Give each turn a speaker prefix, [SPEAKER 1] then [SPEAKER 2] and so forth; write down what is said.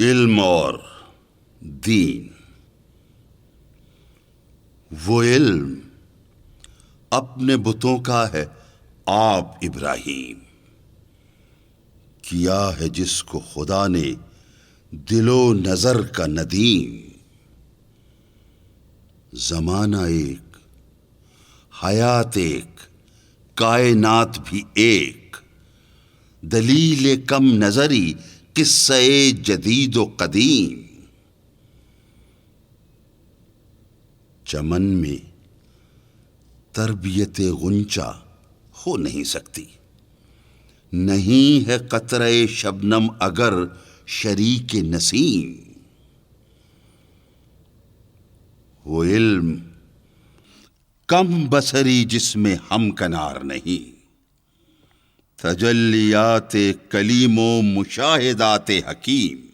[SPEAKER 1] علم اور دین۔ وہ علم اپنے بتوں کا ہے آپ ابراہیم، کیا ہے جس کو خدا نے دل و نظر کا ندیم۔ زمانہ ایک، حیات ایک، کائنات بھی ایک، دلیل کم نظری قصہ جدید و قدیم۔ چمن میں تربیت غنچہ ہو نہیں سکتی، نہیں ہے قطرہ شبنم اگر شریک نسیم۔ وہ علم کم بصری جس میں ہم کنار نہیں، تجلیات کلیم و مشاہدات حکیم۔